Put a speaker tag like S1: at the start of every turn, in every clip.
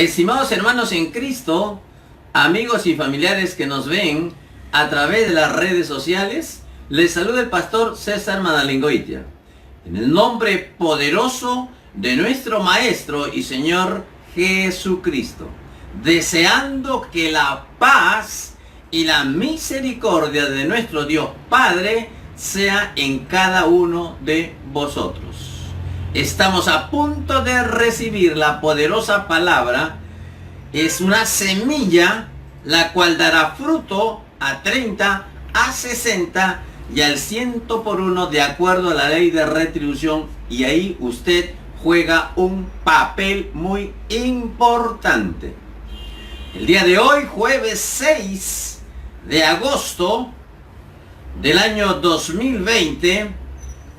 S1: Estimados hermanos en Cristo, amigos y familiares que nos ven a través de las redes sociales, les saluda el pastor César Madalingoitia. En el nombre poderoso de nuestro Maestro y Señor Jesucristo, deseando que la paz y la misericordia de nuestro Dios Padre sea en cada uno de vosotros. Estamos a punto de recibir la poderosa palabra. Es una semilla la cual dará fruto a 30, a 60 y al 100 por uno de acuerdo a la ley de retribución. Y ahí usted juega un papel muy importante. El día de hoy, jueves 6 de agosto del año 2020,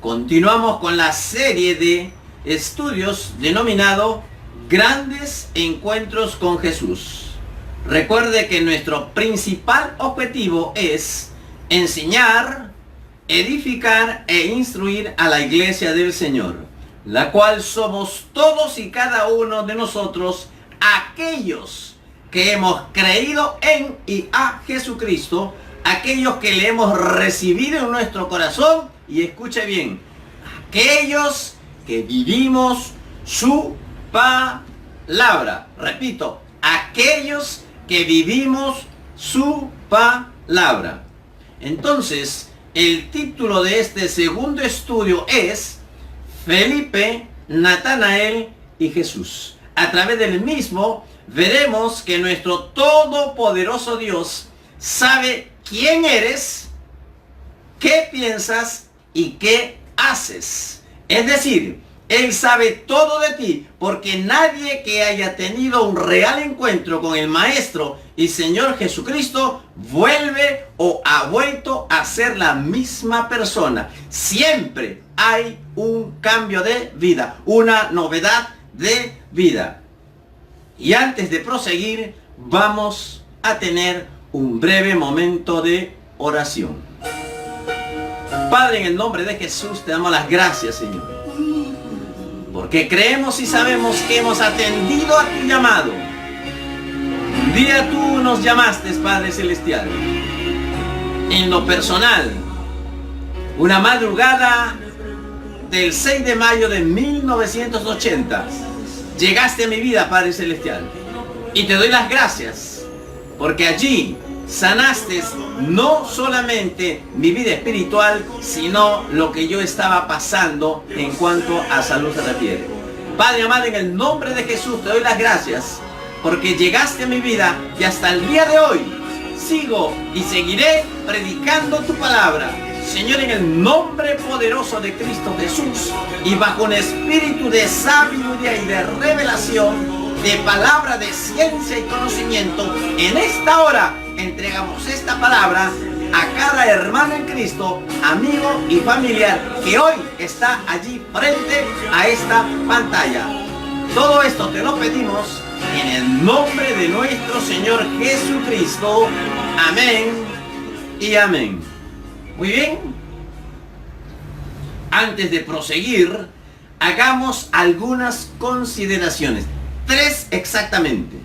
S1: continuamos con la serie de estudios denominado Grandes Encuentros con Jesús. Recuerde que nuestro principal objetivo es enseñar, edificar e instruir a la iglesia del Señor, la cual somos todos y cada uno de nosotros, aquellos que hemos creído en y a Jesucristo, aquellos que le hemos recibido en nuestro corazón. Y escuche bien, aquellos que vivimos su palabra. Repito, aquellos que vivimos su palabra. Entonces, el título de este segundo estudio es Felipe, Natanael y Jesús. A través del mismo veremos que nuestro todopoderoso Dios sabe quién eres, qué piensas y qué haces. Es decir, Él sabe todo de ti, porque nadie que haya tenido un real encuentro con el Maestro y Señor Jesucristo vuelve o ha vuelto a ser la misma persona. Siempre hay un cambio de vida, una novedad de vida. Y antes de proseguir, vamos a tener un breve momento de oración. Padre, en el nombre de Jesús te damos las gracias, Señor, porque creemos y sabemos que hemos atendido a tu llamado. Un día tú nos llamaste, Padre Celestial. En lo personal, una madrugada del 6 de mayo de 1980, llegaste a mi vida, Padre Celestial, y te doy las gracias, porque allí sanaste no solamente mi vida espiritual, sino lo que yo estaba pasando en cuanto a salud se refiere. Padre amado, en el nombre de Jesús te doy las gracias, porque llegaste a mi vida y hasta el día de hoy sigo y seguiré predicando tu palabra. Señor, en el nombre poderoso de Cristo Jesús, y bajo un espíritu de sabiduría y de revelación, de palabra de ciencia y conocimiento, en esta hora entregamos esta palabra a cada hermano en Cristo, amigo y familiar que hoy está allí frente a esta pantalla. Todo esto te lo pedimos en el nombre de nuestro Señor Jesucristo. Amén y amén. Muy bien. Antes de proseguir, hagamos algunas consideraciones. 3 exactamente.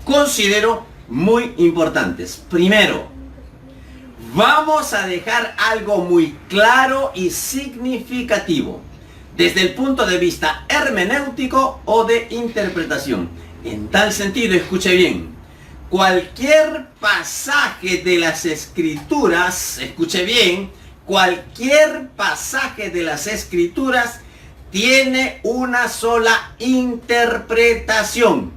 S1: Considero muy importantes. Primero, vamos a dejar algo muy claro y significativo desde el punto de vista hermenéutico o de interpretación. En tal sentido, escuche bien, cualquier pasaje de las Escrituras, escuche bien, cualquier pasaje de las Escrituras tiene una sola interpretación,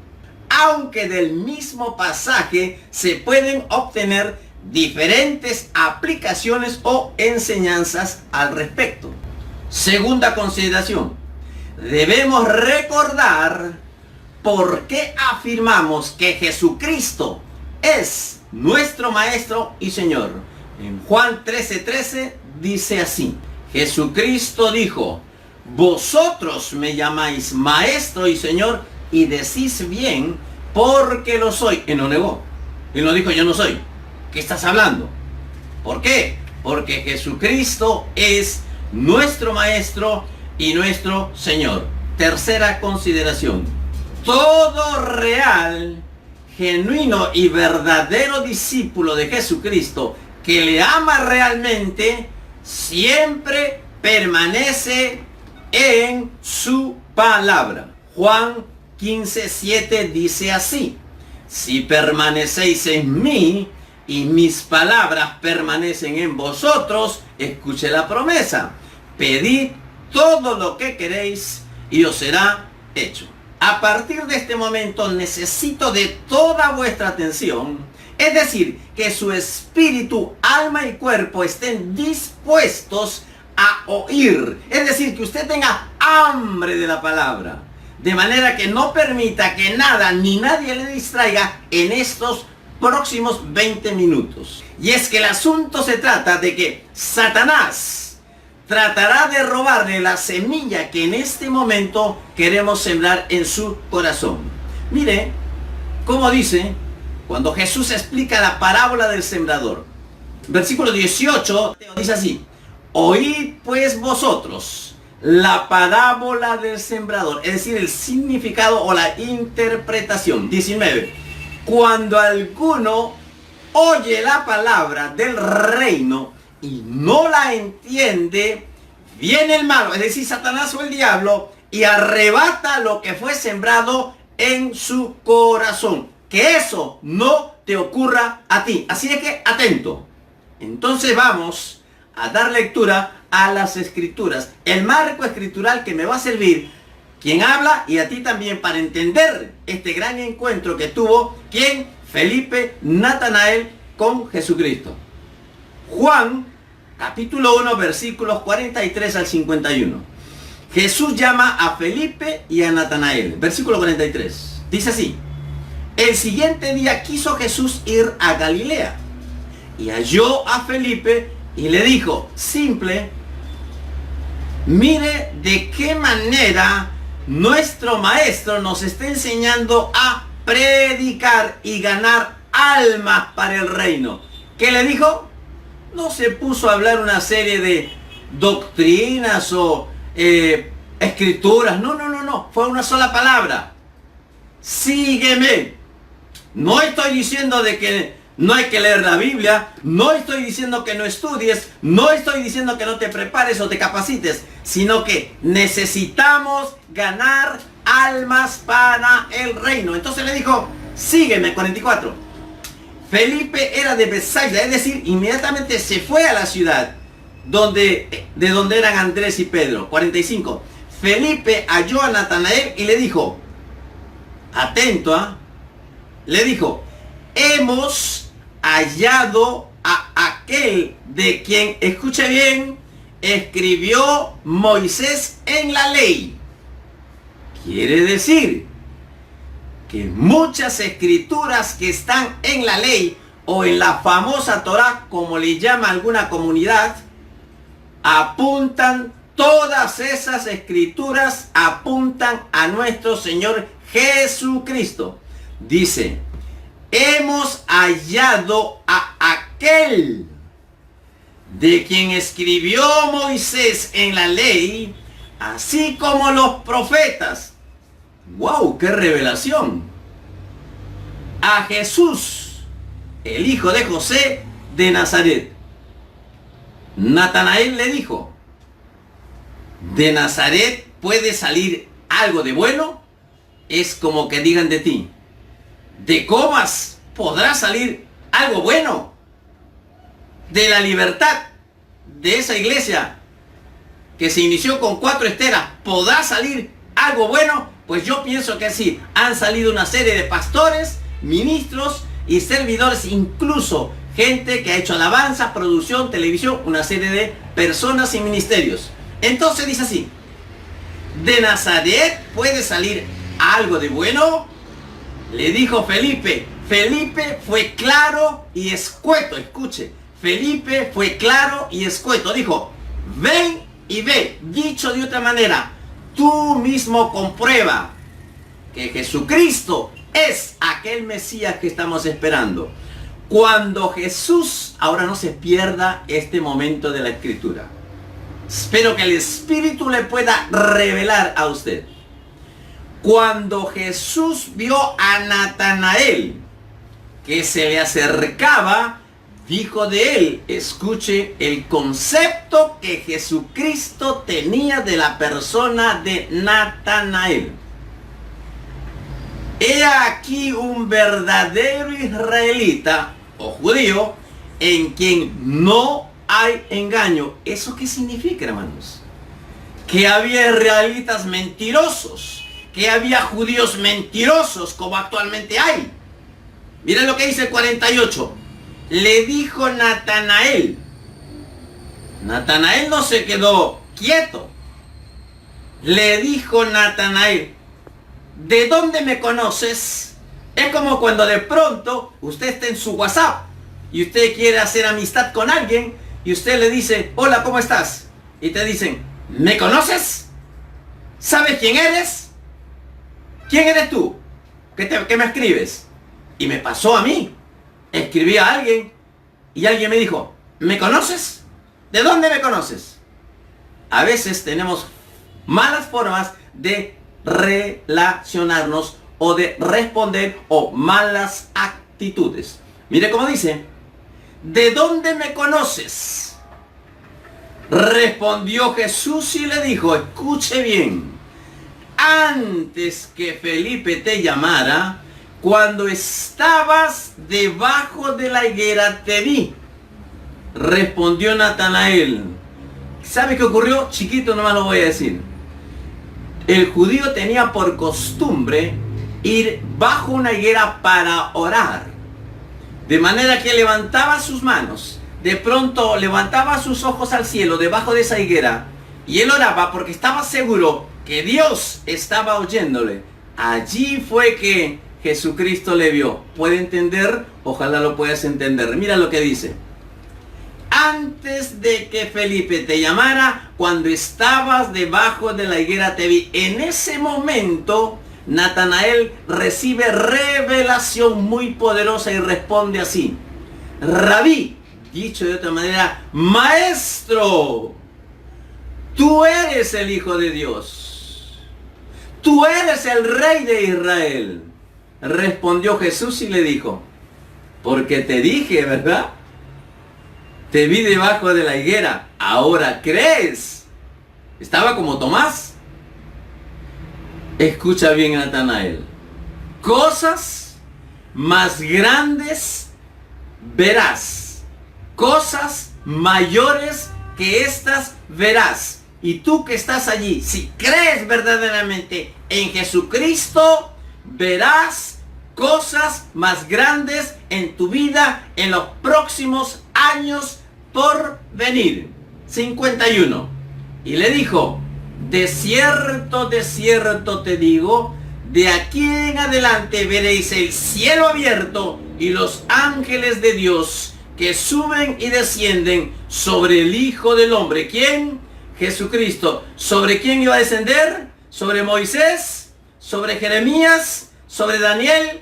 S1: aunque del mismo pasaje se pueden obtener diferentes aplicaciones o enseñanzas al respecto. Segunda consideración, debemos recordar por qué afirmamos que Jesucristo es nuestro Maestro y Señor. En Juan 13:13 dice así: Jesucristo dijo: vosotros me llamáis Maestro y Señor, y decís bien, porque lo soy. Y no negó. Y no dijo: yo no soy. ¿Qué estás hablando? ¿Por qué? Porque Jesucristo es nuestro Maestro y nuestro Señor. Tercera consideración: todo real real, genuino y verdadero discípulo de Jesucristo, que le ama realmente, siempre permanece en su palabra. Juan 15:7 dice así: si permanecéis en mí y mis palabras permanecen en vosotros, escuche la promesa, pedid todo lo que queréis y os será hecho. A partir de este momento necesito de toda vuestra atención, es decir, que su espíritu, alma y cuerpo estén dispuestos a oír, es decir, que usted tenga hambre de la palabra, de manera que no permita que nada ni nadie le distraiga en estos próximos 20 minutos. Y es que el asunto se trata de que Satanás tratará de robarle la semilla que en este momento queremos sembrar en su corazón. Mire cómo dice cuando Jesús explica la parábola del sembrador. Versículo 18 dice así: oíd pues vosotros la parábola del sembrador, es decir, el significado o la interpretación. 19. Cuando alguno oye la palabra del reino y no la entiende, viene el malo, es decir, Satanás o el diablo, y arrebata lo que fue sembrado en su corazón. Que eso no te ocurra a ti. Así es que atento. Entonces vamos a dar lectura a las escrituras, el marco escritural que me va a servir, quien habla, y a ti también, para entender este gran encuentro que tuvo, ¿quién? Felipe, Natanael con Jesucristo. Juan, capítulo 1, versículos 43 al 51. Jesús llama a Felipe y a Natanael. Versículo 43. Dice así: el siguiente día quiso Jesús ir a Galilea, y halló a Felipe y le dijo, simple, mire de qué manera nuestro maestro nos está enseñando a predicar y ganar almas para el reino. ¿Qué le dijo? No se puso a hablar una serie de doctrinas o escrituras. No. Fue una sola palabra. Sígueme. No estoy diciendo de que no hay que leer la Biblia, no estoy diciendo que no estudies, no estoy diciendo que no te prepares o te capacites, sino que necesitamos ganar almas para el reino. Entonces le dijo, sígueme. 44. Felipe era de Bethsaida, es decir, inmediatamente se fue a la ciudad de donde eran Andrés y Pedro. 45. Felipe halló a Natanael y le dijo, atento, le dijo, hemos hallado a aquel de quien, escuche bien, escribió Moisés en la ley. Quiere decir que muchas escrituras que están en la ley o en la famosa Torá, como le llama alguna comunidad, apuntan, todas esas escrituras apuntan a nuestro Señor Jesucristo. Dice, hemos hallado a aquel de quien escribió Moisés en la ley, así como los profetas. ¡Wow! ¡Qué revelación! A Jesús, el hijo de José de Nazaret. Natanael le dijo, ¿de Nazaret puede salir algo de bueno? Es como que digan de ti, ¿de Comas podrá salir algo bueno? De la Libertad, de esa iglesia que se inició con 4 esteras, ¿podrá salir algo bueno? Pues yo pienso que sí. Han salido una serie de pastores, ministros y servidores, incluso gente que ha hecho alabanza, producción, televisión, una serie de personas y ministerios. Entonces dice así, ¿de Nazaret puede salir algo de bueno? Le dijo Felipe. Felipe fue claro y escueto. Escuche, Felipe fue claro y escueto. Dijo, ven y ve. Dicho de otra manera, tú mismo comprueba que Jesucristo es aquel Mesías que estamos esperando. Cuando Jesús, ahora no se pierda este momento de la Escritura. Espero que el Espíritu le pueda revelar a usted. Cuando Jesús vio a Natanael que se le acercaba, dijo de él, escuche el concepto que Jesucristo tenía de la persona de Natanael. He aquí un verdadero israelita o judío en quien no hay engaño. ¿Eso qué significa, hermanos? Que había israelitas mentirosos, que había judíos mentirosos como actualmente hay. Miren lo que dice el 48. Le dijo Natanael. Natanael no se quedó quieto. Le dijo Natanael, ¿de dónde me conoces? Es como cuando de pronto usted está en su WhatsApp y usted quiere hacer amistad con alguien y usted le dice, hola, ¿cómo estás? Y te dicen, ¿me conoces? ¿Sabes quién eres? ¿Quién eres tú? ¿Qué me escribes? Y me pasó a mí. Escribí a alguien y alguien me dijo, ¿me conoces? ¿De dónde me conoces? A veces tenemos malas formas de relacionarnos o de responder o malas actitudes. Mire cómo dice, ¿de dónde me conoces? Respondió Jesús y le dijo, escuche bien, antes que Felipe te llamara, cuando estabas debajo de la higuera te vi. Respondió Natanael. ¿Sabe qué ocurrió? Chiquito, nomás lo voy a decir. El judío tenía por costumbre ir bajo una higuera para orar. De manera que levantaba sus manos. De pronto levantaba sus ojos al cielo debajo de esa higuera. Y él oraba porque estaba seguro que Dios estaba oyéndole. Allí fue que Jesucristo le vio. ¿Puede entender? Ojalá lo puedas entender. Mira lo que dice. Antes de que Felipe te llamara, cuando estabas debajo de la higuera te vi. En ese momento, Natanael recibe revelación muy poderosa y responde así. Rabí, dicho de otra manera, maestro, tú eres el Hijo de Dios. Tú eres el Rey de Israel. Respondió Jesús y le dijo, porque te dije, ¿verdad? Te vi debajo de la higuera, ahora crees. Estaba como Tomás. Escucha bien, Natanael. Cosas más grandes verás. Cosas mayores que estas verás. Y tú que estás allí, si crees verdaderamente en Jesucristo, verás cosas más grandes en tu vida en los próximos años por venir. 51. Y le dijo, de cierto te digo, de aquí en adelante veréis el cielo abierto y los ángeles de Dios que suben y descienden sobre el Hijo del Hombre. ¿Quién? Jesucristo. ¿Sobre quién iba a descender? ¿Sobre Moisés? ¿Sobre Jeremías? ¿Sobre Daniel?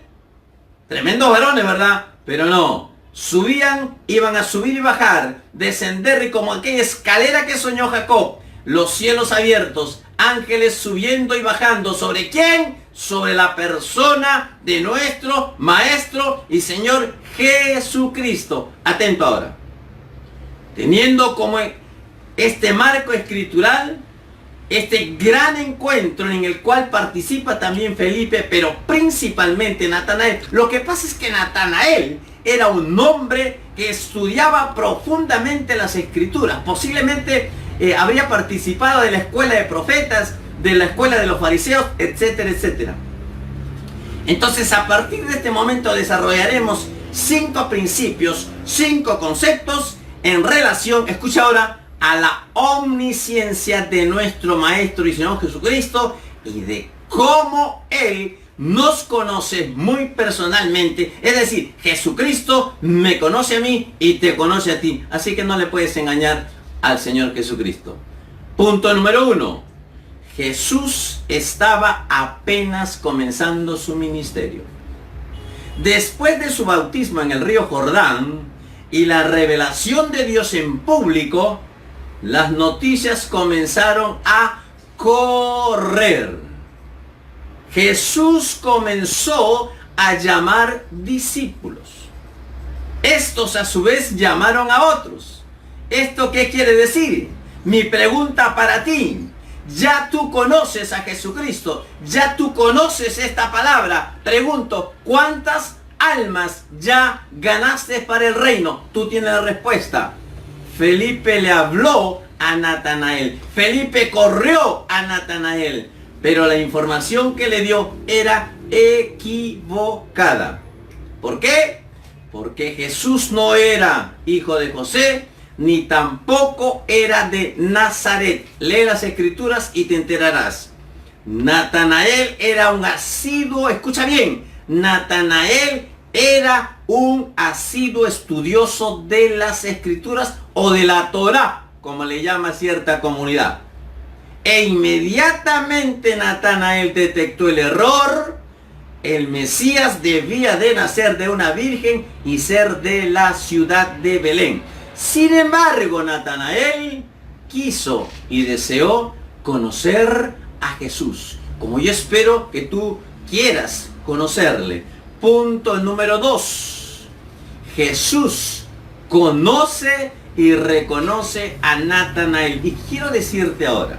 S1: Tremendos varones, ¿verdad? Pero no. Subían, iban a subir y bajar, descender, y como aquella escalera que soñó Jacob, los cielos abiertos, ángeles subiendo y bajando. ¿Sobre quién? Sobre la persona de nuestro Maestro y Señor Jesucristo. Atento ahora. Teniendo como este marco escritural, este gran encuentro en el cual participa también Felipe, pero principalmente Natanael. Lo que pasa es que Natanael era un hombre que estudiaba profundamente las escrituras. Posiblemente habría participado de la escuela de profetas, de la escuela de los fariseos, etcétera, etcétera. Entonces, a partir de este momento desarrollaremos 5 principios, 5 conceptos en relación, escucha ahora, a la omnisciencia de nuestro Maestro y Señor Jesucristo y de cómo Él nos conoce muy personalmente. Es decir, Jesucristo me conoce a mí y te conoce a ti. Así que no le puedes engañar al Señor Jesucristo. Punto número 1. Jesús estaba apenas comenzando su ministerio. Después de su bautismo en el río Jordán y la revelación de Dios en público, las noticias comenzaron a correr. Jesús comenzó a llamar discípulos. Estos a su vez llamaron a otros. ¿Esto qué quiere decir? Mi pregunta para ti: ya tú conoces a Jesucristo, ya tú conoces esta palabra. Pregunto, ¿cuántas almas ya ganaste para el reino? Tú tienes la respuesta. Felipe le habló a Natanael. Felipe corrió a Natanael, pero la información que le dio era equivocada. ¿Por qué? Porque Jesús no era hijo de José, ni tampoco era de Nazaret. Lee las escrituras y te enterarás. Natanael era un asiduo, escucha bien, Natanael era un asiduo estudioso de las escrituras o de la Torá, como le llama cierta comunidad. E inmediatamente Natanael detectó el error. El Mesías debía de nacer de una virgen y ser de la ciudad de Belén. Sin embargo, Natanael quiso y deseó conocer a Jesús, como yo espero que tú quieras conocerle. Punto número 2. Jesús conoce y reconoce a Natanael. Y quiero decirte ahora,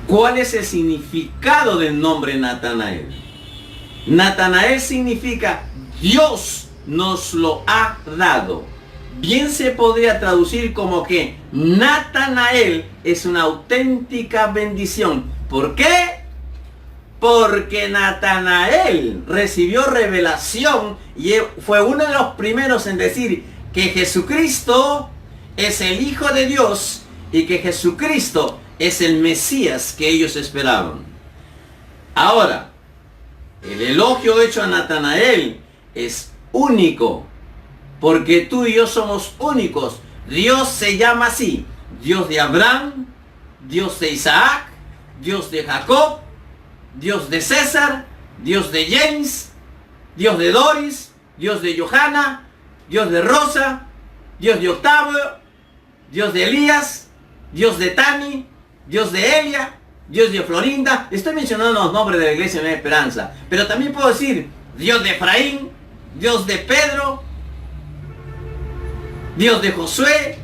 S1: ¿cuál es el significado del nombre Natanael? Natanael significa Dios nos lo ha dado. Bien se podría traducir como que Natanael es una auténtica bendición. ¿Por qué? Porque Natanael recibió revelación y fue uno de los primeros en decir que Jesucristo es el Hijo de Dios y que Jesucristo es el Mesías que ellos esperaban. Ahora, el elogio hecho a Natanael es único, porque tú y yo somos únicos. Dios se llama así: Dios de Abraham, Dios de Isaac, Dios de Jacob, Dios de César, Dios de James, Dios de Doris, Dios de Johanna, Dios de Rosa, Dios de Octavio, Dios de Elías, Dios de Tani, Dios de Elia, Dios de Florinda. Estoy mencionando los nombres de la iglesia de Nueva Esperanza, pero también puedo decir Dios de Efraín, Dios de Pedro, Dios de Josué,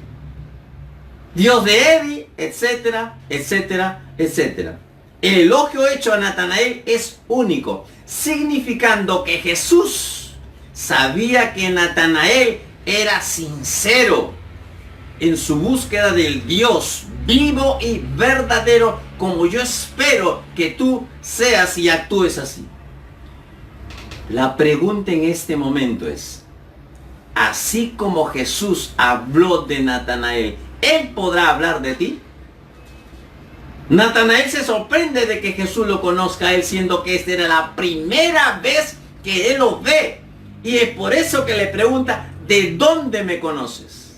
S1: Dios de Evi, etcétera, etcétera, etcétera. El elogio hecho a Natanael es único, significando que Jesús sabía que Natanael era sincero en su búsqueda del Dios vivo y verdadero, como yo espero que tú seas y actúes así. La pregunta en este momento es: así como Jesús habló de Natanael, ¿Él podrá hablar de ti? Natanael se sorprende de que Jesús lo conozca a él, siendo que esta era la primera vez que él lo ve. Y es por eso que le pregunta: ¿de dónde me conoces?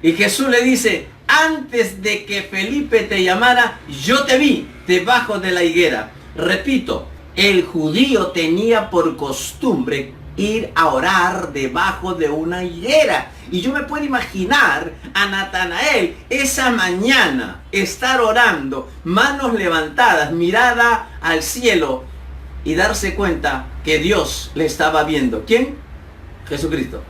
S1: Y Jesús le dice: antes de que Felipe te llamara, yo te vi debajo de la higuera. Repito, el judío tenía por costumbre ir a orar debajo de una higuera. Y yo me puedo imaginar a Natanael esa mañana estar orando, manos levantadas, mirada al cielo, y darse cuenta que Dios le estaba viendo. ¿Quién? Jesucristo.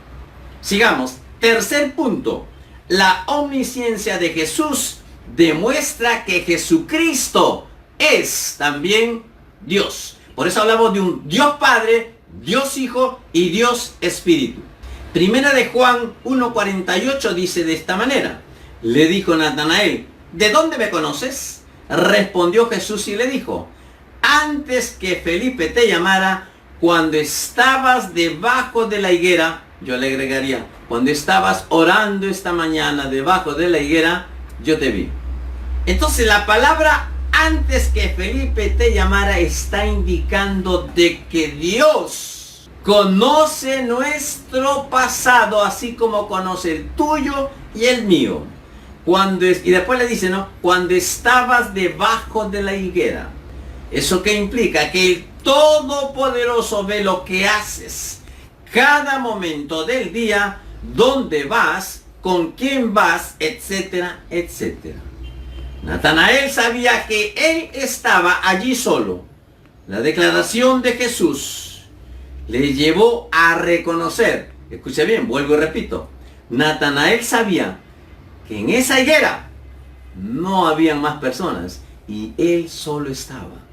S1: Sigamos. Tercer punto. La omnisciencia de Jesús demuestra que Jesucristo es también Dios. Por eso hablamos de un Dios Padre, Dios Hijo y Dios Espíritu. Primera de Juan 1:48 dice de esta manera: le dijo Natanael: ¿de dónde me conoces? Respondió Jesús y le dijo: antes que Felipe te llamara, cuando estabas debajo de la higuera, yo le agregaría, cuando estabas orando esta mañana debajo de la higuera, yo te vi. Entonces la palabra antes que Felipe te llamara está indicando de que Dios conoce nuestro pasado, así como conoce el tuyo y el mío. Y después le dice, ¿no? Cuando estabas debajo de la higuera. ¿Eso qué implica? Que el Todopoderoso ve lo que haces cada momento del día, dónde vas, con quién vas, etcétera, etcétera. Natanael sabía que él estaba allí solo, La declaración de Jesús le llevó a reconocer, escuche bien, vuelvo y repito, Natanael sabía que en esa higuera no habían más personas y él solo estaba.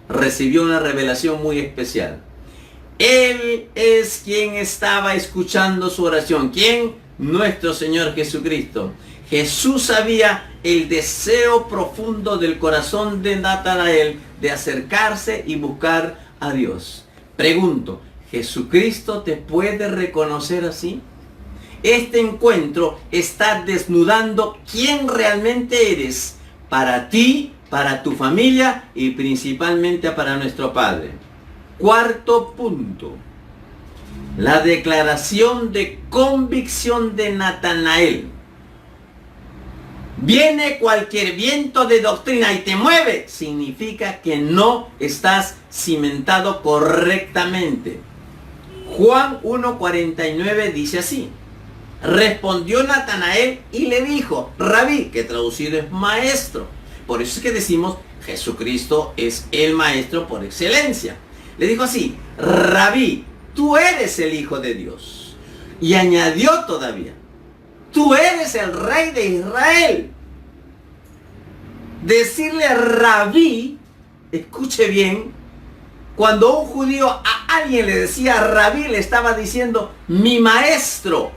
S1: Recibió una revelación muy especial. Él es quien estaba escuchando su oración. ¿Quién? Nuestro Señor Jesucristo. Jesús sabía el deseo profundo del corazón de Natanael de acercarse y buscar a Dios. Pregunto, ¿Jesucristo te puede reconocer así? Este encuentro está desnudando quién realmente eres para ti, para tu familia y principalmente para nuestro Padre. Cuarto punto. La declaración de convicción de Natanael. Viene cualquier viento de doctrina y te mueve, significa que no estás cimentado correctamente. Juan 1:49 dice así. Respondió Natanael y le dijo, Rabí, que traducido es maestro. Por eso es que decimos, Jesucristo es el maestro por excelencia. Le dijo así, Rabí, tú eres el Hijo de Dios. Y añadió todavía, tú eres el Rey de Israel. Decirle Rabí, escuche bien, cuando un judío a alguien le decía Rabí, le estaba diciendo mi maestro.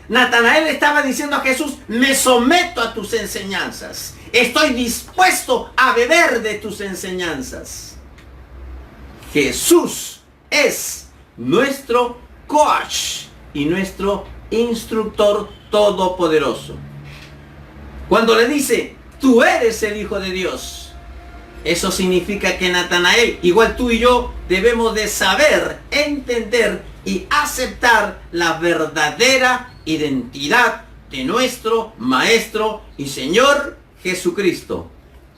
S1: Natanael le estaba diciendo a Jesús, me someto a tus enseñanzas. Estoy dispuesto a beber de tus enseñanzas. Jesús es nuestro coach y nuestro instructor todopoderoso. Cuando le dice, tú eres el Hijo de Dios, eso significa que Natanael, igual tú y yo, debemos de saber, entender y aceptar la verdadera identidad de nuestro Maestro y Señor Jesucristo.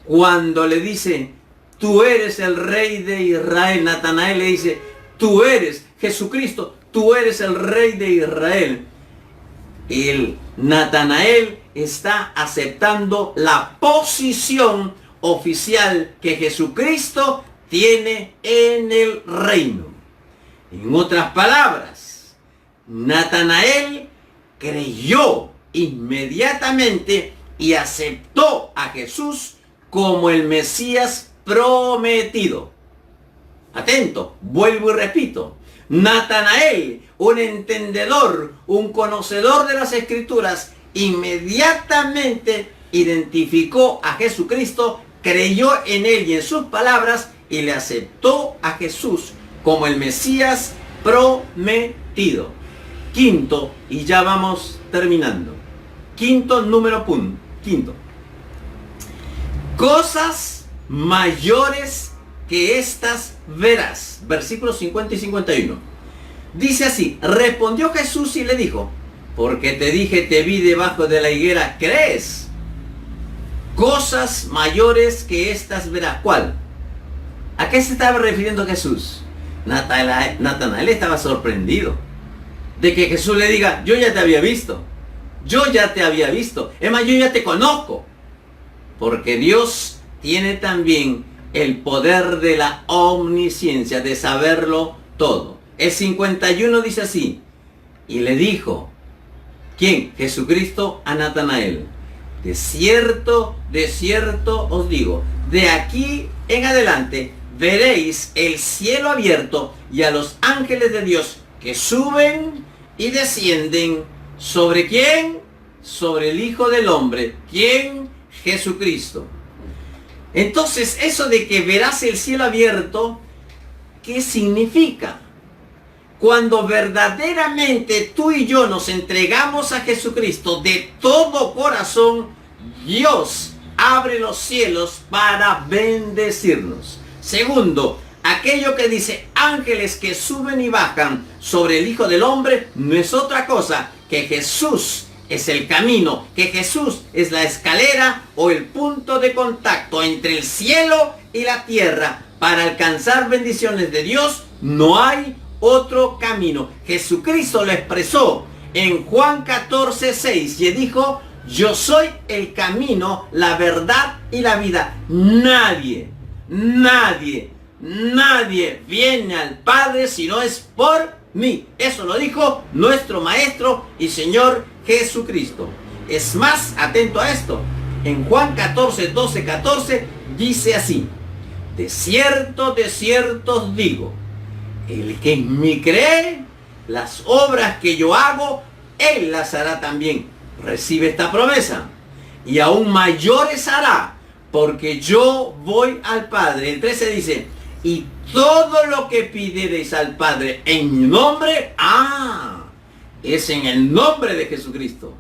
S1: Cuando le dice, tú eres el Rey de Israel, Natanael le dice, tú eres Jesucristo, tú eres el Rey de Israel. El Natanael está aceptando la posición oficial que Jesucristo tiene en el reino. En otras palabras, Natanael creyó inmediatamente y aceptó a Jesús como el Mesías prometido. Atento, vuelvo y repito. Natanael, un entendedor, un conocedor de las Escrituras, inmediatamente identificó a Jesucristo, creyó en él y en sus palabras y le aceptó a Jesús como el Mesías prometido. Quinto, y ya vamos terminando. Quinto. Cosas mayores que estas verás. Versículos 50 y 51. Dice así, respondió Jesús y le dijo, porque te dije, te vi debajo de la higuera, ¿crees? Cosas mayores que estas verás. ¿Cuál? ¿A qué se estaba refiriendo Jesús? Natanael estaba sorprendido de que Jesús le diga, yo ya te había visto. Yo ya te había visto. Es más, yo ya te conozco. Porque Dios tiene también el poder de la omnisciencia, de saberlo todo. El 51 dice así, y le dijo, ¿quién? Jesucristo a Natanael. De cierto os digo, de aquí en adelante veréis el cielo abierto y a los ángeles de Dios que suben y descienden. ¿Sobre quién? Sobre el Hijo del Hombre. ¿Quién? Jesucristo. Entonces, eso de que verás el cielo abierto, ¿qué significa? Cuando verdaderamente tú y yo nos entregamos a Jesucristo de todo corazón, Dios abre los cielos para bendecirnos. Segundo, aquello que dice ángeles que suben y bajan sobre el Hijo del Hombre no es otra cosa que Jesús es el camino, que Jesús es la escalera o el punto de contacto entre el cielo y la tierra. Para alcanzar bendiciones de Dios no hay otro camino. Jesucristo lo expresó en Juan 14:6 y dijo, yo soy el camino, la verdad y la vida. Nadie nadie viene al Padre si no es por mí. Eso lo dijo nuestro Maestro y Señor Jesucristo. Es más, atento a esto. En Juan 14, 12, 14 dice así: de cierto os digo, el que en mí cree, las obras que yo hago, él las hará también. Recibe esta promesa. Y aún mayores hará, porque yo voy al Padre. El 13 dice: y todo lo que pidiereis al Padre en mi nombre, es en el nombre de Jesucristo.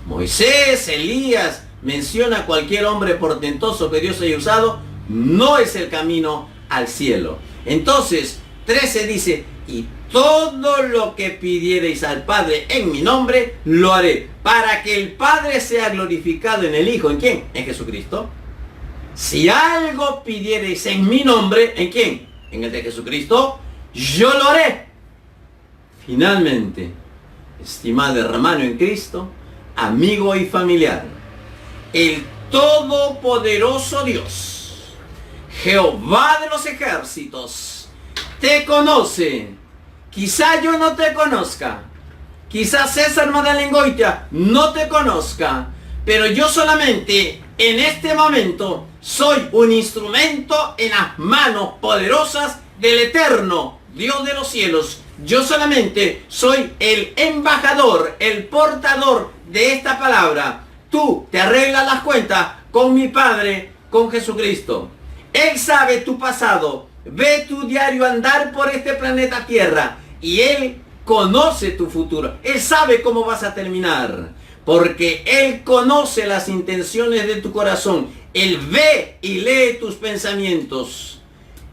S1: Moisés, Elías, menciona a cualquier hombre portentoso que Dios haya usado, no es el camino al cielo. Entonces, 13 dice: y todo lo que pidiereis al Padre en mi nombre, lo haré, para que el Padre sea glorificado en el Hijo. ¿En quién? En Jesucristo. Si algo pidiereis en mi nombre, ¿en quién? En el de Jesucristo, yo lo haré. Finalmente, estimado hermano en Cristo, amigo y familiar, el todopoderoso Dios, Jehová de los ejércitos, te conoce. Quizá yo no te conozca, quizá César Madalengoitia no te conozca, pero yo solamente en este momento soy un instrumento en las manos poderosas del eterno Dios de los cielos. Yo solamente soy el embajador, el portador de esta palabra. Tú te arreglas las cuentas con mi Padre, con Jesucristo. Él sabe tu pasado, ve tu diario andar por este planeta Tierra y Él conoce tu futuro. Él sabe cómo vas a terminar, porque Él conoce las intenciones de tu corazón. Él ve y lee tus pensamientos.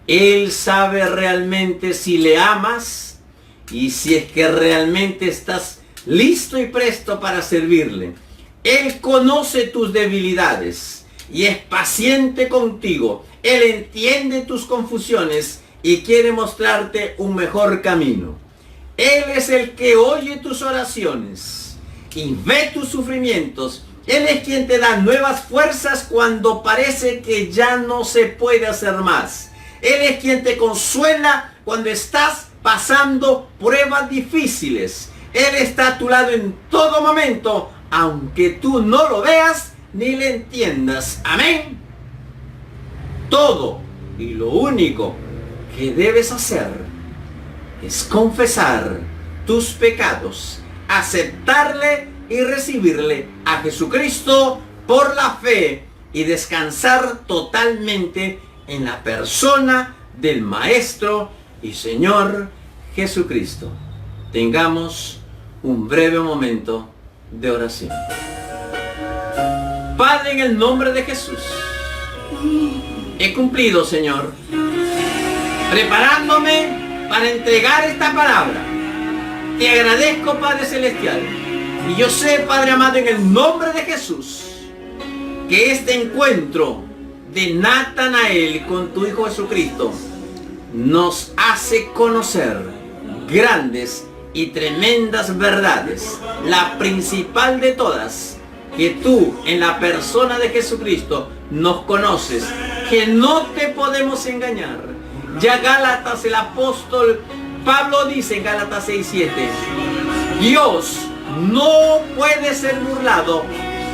S1: Él sabe realmente si le amas y si es que realmente estás listo y presto para servirle. Él conoce tus debilidades y es paciente contigo. Él entiende tus confusiones y quiere mostrarte un mejor camino. Él es el que oye tus oraciones y ve tus sufrimientos. Él es quien te da nuevas fuerzas cuando parece que ya no se puede hacer más. Él es quien te consuela cuando estás pasando pruebas difíciles. Él está a tu lado en todo momento, aunque tú no lo veas ni le entiendas. Amén. Todo y lo único que debes hacer es confesar tus pecados, aceptarle y recibirle a Jesucristo por la fe y descansar totalmente en la persona del Maestro y Señor Jesucristo. Tengamos un breve momento de oración. Padre, en el nombre de Jesús, he cumplido, Señor, preparándome para entregar esta palabra. Te agradezco, Padre Celestial. Y yo sé, Padre amado, en el nombre de Jesús, que este encuentro de Natanael con tu Hijo Jesucristo nos hace conocer grandes y tremendas verdades. La principal de todas, que tú en la persona de Jesucristo nos conoces, que no te podemos engañar. Ya Gálatas, el apóstol Pablo dice en Gálatas 6:7, Dios no puede ser burlado.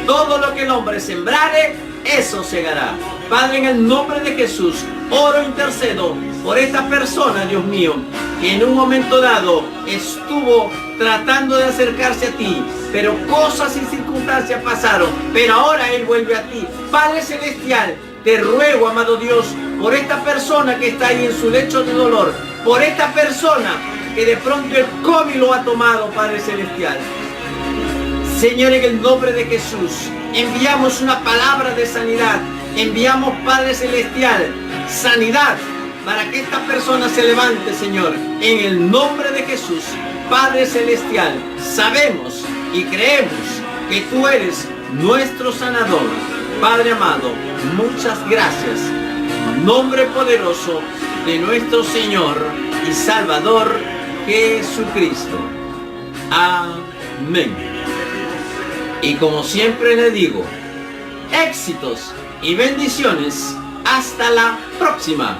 S1: Todo lo que el hombre sembrare, eso segará. Padre, en el nombre de Jesús, oro, intercedo por esta persona, Dios mío, que en un momento dado estuvo tratando de acercarse a ti, pero cosas y circunstancias pasaron, pero ahora él vuelve a ti. Padre Celestial, te ruego, amado Dios, por esta persona que está ahí en su lecho de dolor, por esta persona que de pronto el COVID lo ha tomado, Padre Celestial. Señor, en el nombre de Jesús, enviamos una palabra de sanidad. Enviamos, Padre Celestial, sanidad para que esta persona se levante, Señor. En el nombre de Jesús, Padre Celestial, sabemos y creemos que tú eres nuestro sanador. Padre amado, muchas gracias. En nombre poderoso de nuestro Señor y Salvador Jesucristo. Amén. Y como siempre le digo, éxitos y bendiciones. Hasta la próxima.